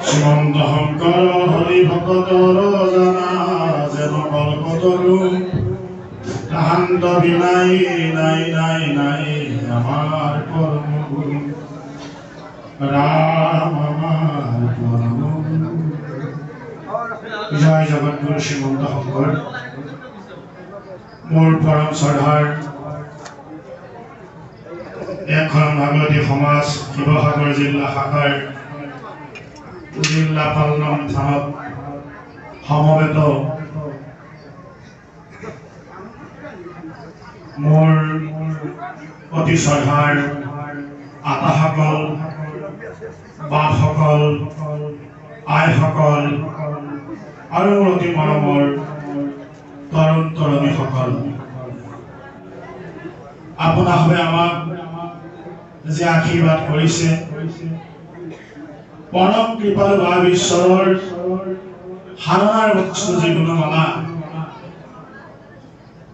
শ্ৰীমন্ত শংকৰ হৰি ভকতৰ জানা যেন কল্পতৰু তাহান্ত বিনাই নাই নাই নাই আমাৰ পৰম গুৰু ৰাম আমাৰ পৰম জয় জগতগুৰু শ্ৰীমন্ত শংকৰ মোৰ পৰম শ্ৰদ্ধাৰ এখন ভাগৱতী সমাজ শিৱসাগৰ জিলা শাখাৰ জিলা পালনাম থানত সমবেত মোৰ অতি শ্ৰদ্ধাৰ আতাসকল বাপসকল আইসকল আৰু মোৰ অতি মৰমৰ তৰুণ তৰুণীসকল আপোনালোকে আমাক যে আশীৰ্বাদ কৰিছে পৰম কৃপালু ভাৱ ঈশ্বৰৰ সাধনাৰ বস্তু যি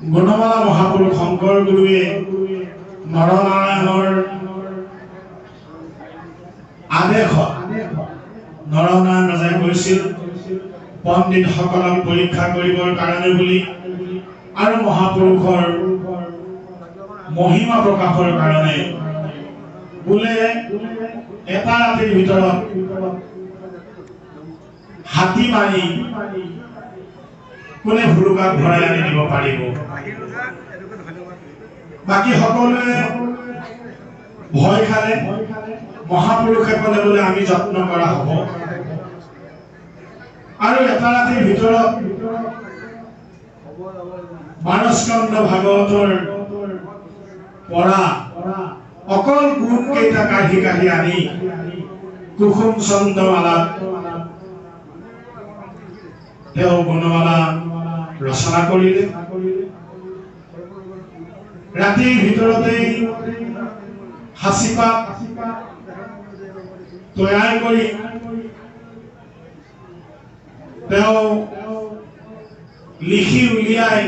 গুণমালা মহাপুৰুষ শংকৰ গুৰুৱে নৰনাৰায়ণৰ আদেশত নৰনাৰায়ণ ৰজাই কৈছিল পণ্ডিতসকলক পৰীক্ষা কৰিবৰ কাৰণে বুলি আৰু মহাপুৰুষৰ মহিমা প্ৰকাশৰ কাৰণে বোলে এটা ৰাতিৰ ভিতৰত হাতী মাৰি কোনে ভুৰুকাক ভৰাই আনি দিব পাৰিব বাকী সকলোৱে ভয় খালে মহাপুৰুষে ক'লে বোলে আমি যত্ন কৰা হ'ব আৰু এটা ৰাতিৰ ভিতৰত মানস্কন্ধ ভাগৱতৰ পৰা অকল গুণ কেইটা কাঢ়ি কাঢ়ি আনি কুসুম চন্দ্ৰমালাত তেওঁ গুণমালা ৰচনা কৰিলে ৰাতিৰ ভিতৰতেই সাঁচিপাত তৈয়াৰ কৰি তেওঁ লিখি উলিয়াই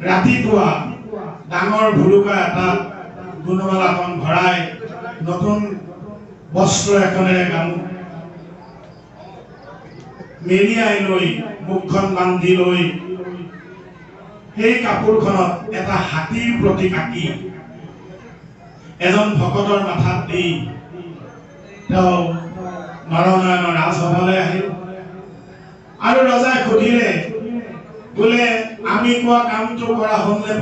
ৰাতিপুৱা ডাঙৰ ভুৰুকা এটা গুণমালাখন ভৰাই নতুন বস্ত্ৰ এখনেৰে মেৰিয়াই লৈ মুখখন বান্ধি লৈ সেই কাপোৰখনত এটা হাতীৰ প্ৰতীক আঁকি এজন ভকতৰ মাথাত দি তেওঁ নৰনাৰায়ণৰ ৰাজসভালৈ আহিল আৰু ৰজাই সুধিলে বোলে আমি কোৱা কামটো কৰা হ'লনে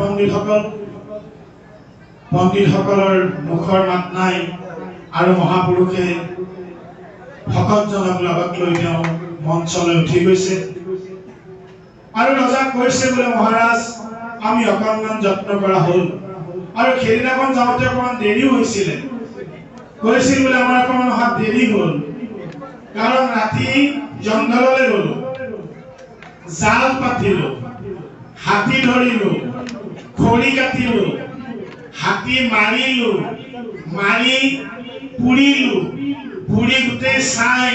পণ্ডিতসকলৰ মুখৰ মাত নাই আৰু মহাপুৰুষে ভকতজনক লগত লৈ তেওঁ মঞ্চলৈ উঠি গৈছে আৰু ৰজাক কৈছে বোলে মহাৰাজ আমি অকণমান যত্ন কৰা হ'ল আৰু সেইদিনাখন যাওঁতে অকণমান দেৰি হৈছিলে কৈছিল বোলে আমাৰ অকণমান অহাত দেৰি হ'ল কাৰণ ৰাতি জংঘললৈ গ'লো জাল পাতিলো হাতী ধৰিলো খৰি কাটিলো হাতী মাৰিলো মাৰি পুৰিলো পুৰি গোটেই চাই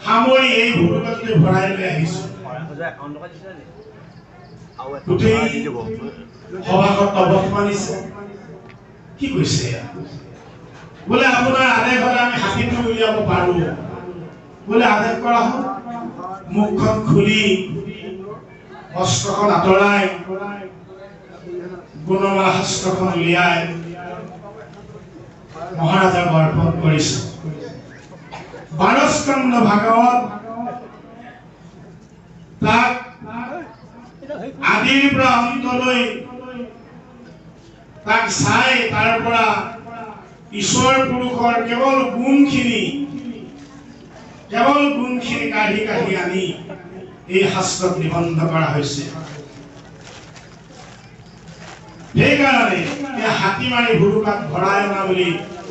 সামৰি এই ভুৰুকাতে ভৰাই লৈ আহিছো সভাখত অৱস মানিছে কি কৈছে বোলে আপোনাৰ আদেশ হ'লে আমি হাতীটো উলিয়াব পাৰো বোলে আদেশ কৰা হ'ল মুখখন খুলি বস্ত্ৰখন আঁতৰাই গুণমালা শাস্ত্ৰখন উলিয়াই মহাৰাজাক অৰ্পণ কৰিছে মানস্কন্ধ ভাগৱত তাক আদিৰ পৰা অন্তলৈ তাক চাই তাৰ পৰা ঈশ্বৰ পুৰুষৰ কেৱল গুণখিনি কাঢ়ি কাঢ়ি আনি এই শাস্ত্ৰত নিবন্ধ কৰা হৈছে সেইকাৰণে হাতী মাৰি ভুৰুকাত ভৰাই অনা বুলি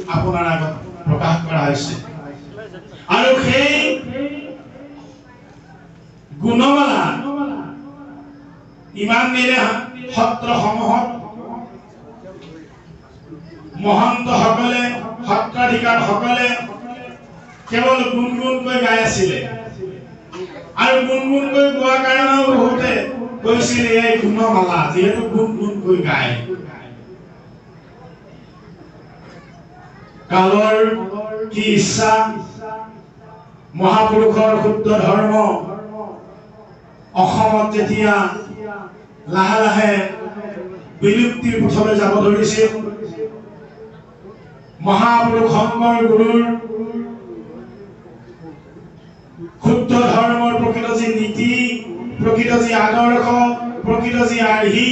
আপোনাৰ আগত প্ৰকাশ কৰা হৈছে আৰু সেই গুণমালা ইমান দিনে সত্ৰসমূহত মহন্তসকলে সত্ৰাধিকাৰসকলে কেৱল গুণগুণকৈ গাই আছিলে আৰু গুণগুণকৈ গোৱাৰ কাৰণেও বহুতে কৈছিল এই গুণমালা যিহেতু গুণগুণকৈ গায় কালৰ কি ইচ্ছা মহাপুৰুষৰ শুদ্ধ ধৰ্ম অসমত যেতিয়া লাহে লাহে বিলুপ্তিৰ পথলৈ যাব ধৰিছে মহাপুৰুষ শংকৰ গুৰুৰ শুদ্ধ ধৰ্মৰ প্ৰকৃত যি নীতি প্ৰকৃত যি আদৰ্শ প্ৰকৃত যি আৰ্হি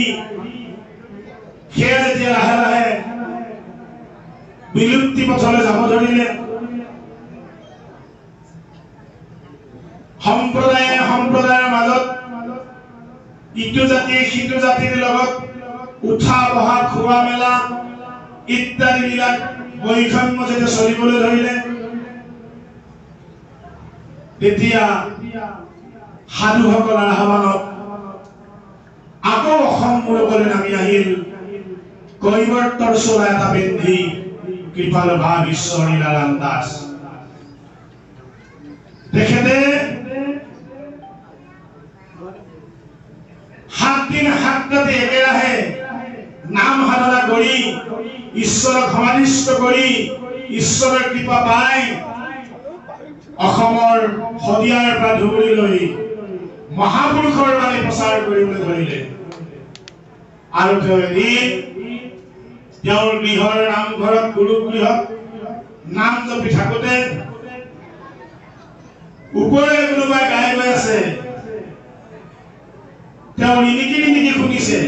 সেয়া যেতিয়া লাহে লাহে বিলুপ্তি পথলৈ যাব ধৰিলে সম্প্ৰদায়ৰ মাজত ইটো জাতিয়ে সিটো জাতিৰ লগত উঠা বহা খোৱা মেলা ইত্যাদি বিলাক বৈষম্য যেতিয়া চলিবলৈ ধৰিলে তেতিয়া সাধুসকলৰ আহ্বানত আকৌ অসম মূলকলৈ নামি আহিল কৈৱৰ্তৰ চোলা এটা পিন্ধি কৃপাল ভাৱ ঈশ্বৰ লীলাৰাম দাস তেখেতে 7 দিন 7 ৰাতি একেৰাহে নাম সাধনা কৰি ঈশ্বৰক সমাধিস্থ কৰি ঈশ্বৰৰ কৃপা পাই অসমৰ শদিয়াৰ পৰা ধুবুৰীলৈ মহাপুৰুষৰ বাণী প্ৰচাৰ কৰিবলৈ ধৰিলে আৰু তেওঁ এদিন তেওঁৰ গৃহৰ নামঘৰত গুৰুগৃহত নাম জপি থাকোঁতে ওপৰে কোনোবাই গাই গৈ আছে তেওঁ নিমিকি নিমিকি শুনিছে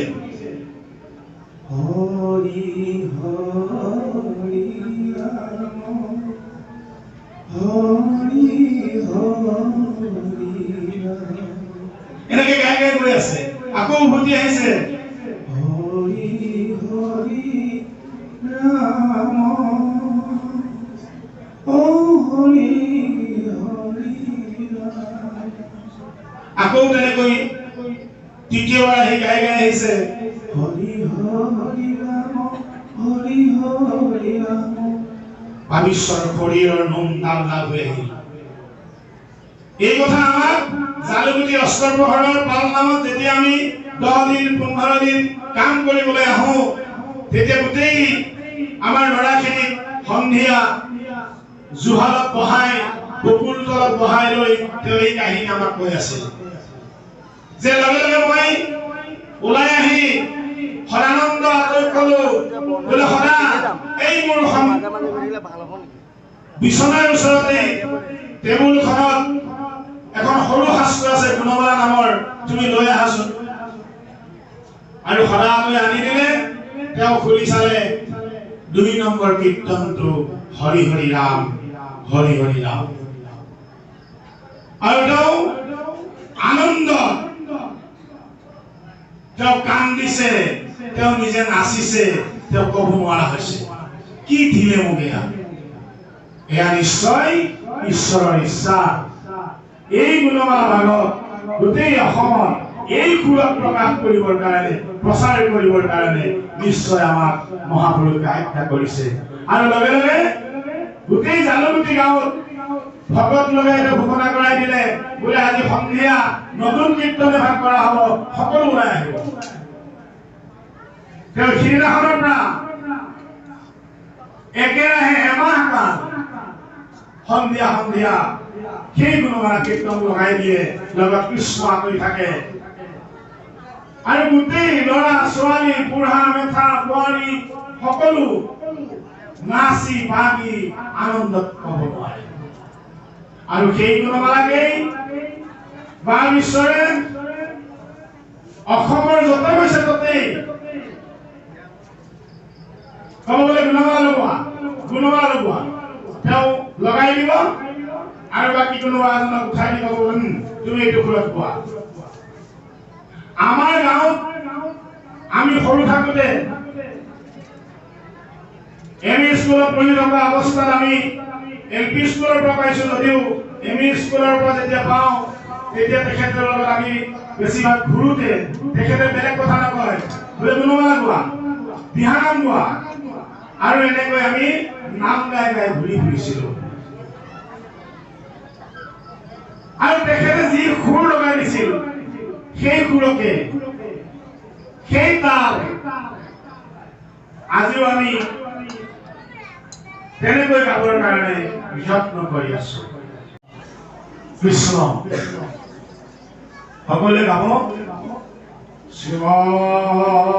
হৰি হৰি ৰাম হৰি হৰি এনেকে গাই গাই গৈ আছে আকৌ উভতি আহিছে হৰি হৰি ৰাম ও হৰি হৰি ৰাম আকৌ তেনেকৈ তৃতীয়বাৰ আহি গাই গাই আহিছে হৰি হৰি ৰাম হৰি হৰি ৰাম পাবিশ্বৰ শৰীৰৰ নোম ডাল ডাল হৈ আহিল এই কথা আমাক জালুগুটি অস্ত্ৰ প্ৰহৰৰ পাল নামত যেতিয়া আমি 10 দিন 15 দিন কাম কৰিবলৈ আহো তেতিয়া গোটেই আমাৰ ল'ৰাখিনি সন্ধিয়া জুহালত বহাই বকুল তলত বহাই লৈ তেওঁ এই কাহিনী আমাক কৈ আছিল যে লগে লগে মই ওলাই আহি সদানন্দ আতৈ কলো বোলে সদা এই মোৰ বিছনাৰ ওচৰতে টেবুলখনত এখন সৰু শাস্ত্ৰ আছে গুণমালা নামৰ তুমি লৈ আহাচোন আৰু সদা লৈ আনি দিলে তেওঁ খুলি চালে 2 নম্বৰ কীৰ্তনটো হৰি হৰি ৰাম হৰি হৰি ৰাম আৰু তেওঁ আনন্দ তেওঁ কান্দিছে তেওঁ নিজে নাচিছে তেওঁ ক'ব নোৱাৰা হৈছে কি দিলে মোক এয়া নিশ্চয় ঈশ্বৰৰ ইচ্ছা এই গুণমালা ভাগত গোটেই অসমত এই সুৰত প্ৰকাশ কৰিবৰ কাৰণে প্ৰচাৰ কৰিবৰ কাৰণে নিশ্চয় আমাক মহাপুৰুষে আজ্ঞা কৰিছে আৰু লগে লগে গোটেই জালুগুটি গাঁৱত ভগত লগাই ঘোষণা কৰাই দিলে বোলে আজি সন্ধিয়া নতুন কীৰ্তন এভাগ কৰা হ'ব সকলো ওলাই আহিব তেওঁ সিদিনাখনৰ পৰা একেৰাহে এমাহ কাল সন্ধিয়া সন্ধিয়া সেই গুণমালা কীৰ্তন লগাই দিয়ে লগত কৃষ্ণ আঁতৰি থাকে আৰু গোটেই ল'ৰা ছোৱালী বুঢ়া মেথা বোৱাৰী সকলো নাচি বাগি আনন্দত ক'ব নোৱাৰে আৰু সেই গুণমালাকেই বা ঈশ্বৰে অসমৰ য'তে গৈছে ততেই ক'ব গ'লে গুণমালা লগোৱা তেওঁ লগাই দিব আৰু বাকী কোনোবা এজনক উঠাই দিব তুমি এইটো সুৰত কোৱা আমাৰ গাঁৱত আমি সৰু থাকোঁতে এম ই স্কুলত পঢ়ি থকা অৱস্থাত আমি LP স্কুলৰ পৰা পাইছো যদিও ME স্কুলৰ পৰা যেতিয়া পাওঁ তেতিয়া তেখেতৰ লগত আমি বেছিভাগ ঘূৰোতে তেখেতে বেলেগ কথা নকয় বোলে গুণমালা গোৱা দিহানাম গোৱা আৰু এনেকৈ আমি নাম গাই গাই ঘূৰি ফুৰিছিলোঁ আৰু তেখেতে যি সুৰ লগাই দিছিল সেই সুৰকে সেই তাল আজিও আমি তেনেকৈ গাবৰ কাৰণে যত্ন কৰি আছো। কৃষ্ণ সকলোৱে গাব। শ্ৰীমন্ত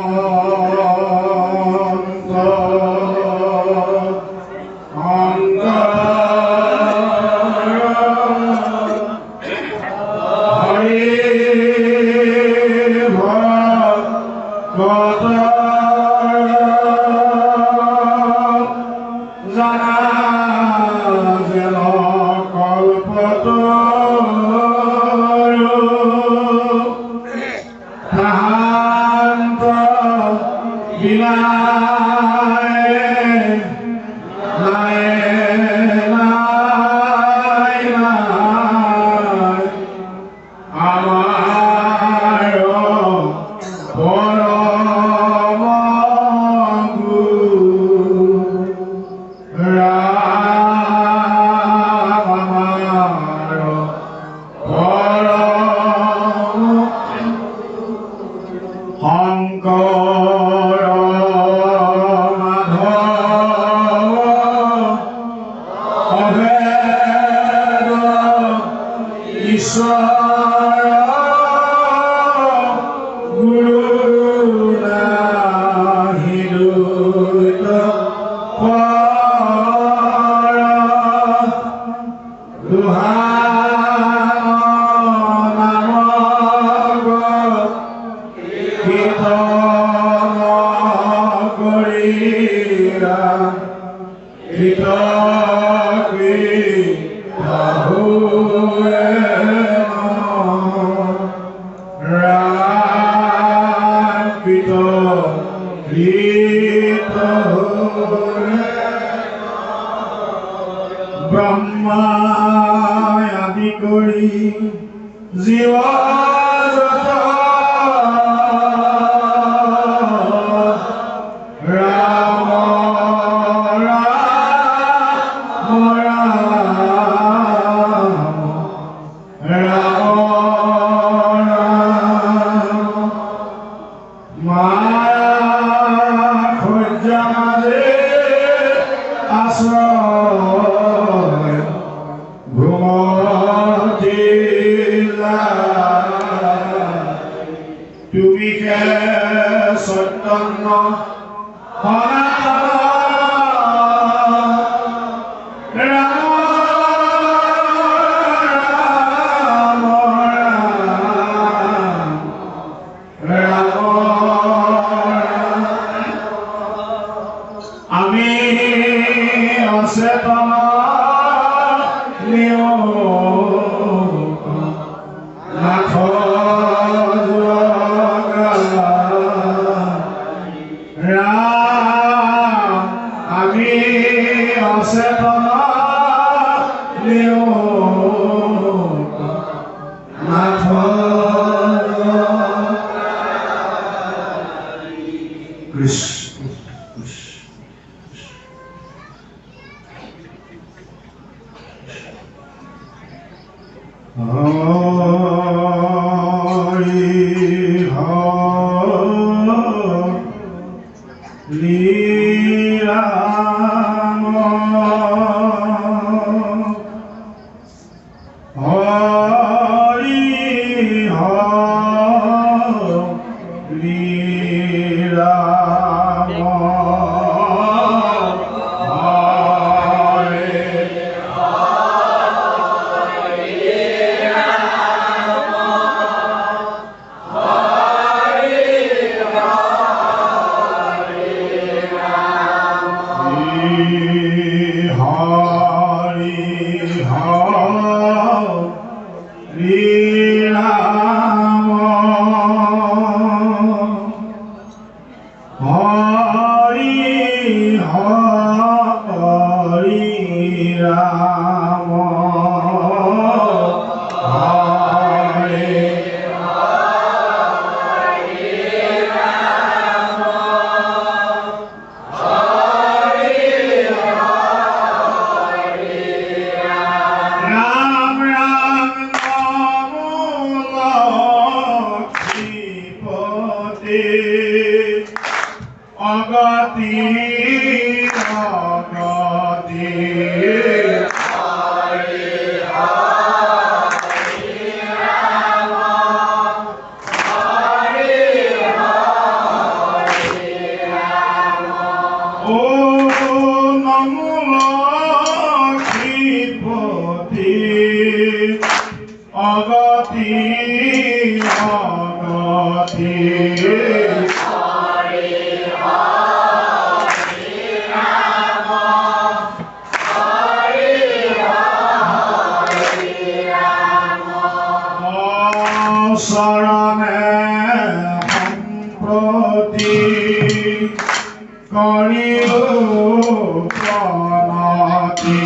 অগতি চৰণে সম্প্ৰতি কৰিও প্ৰণতি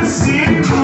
See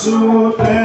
Sudah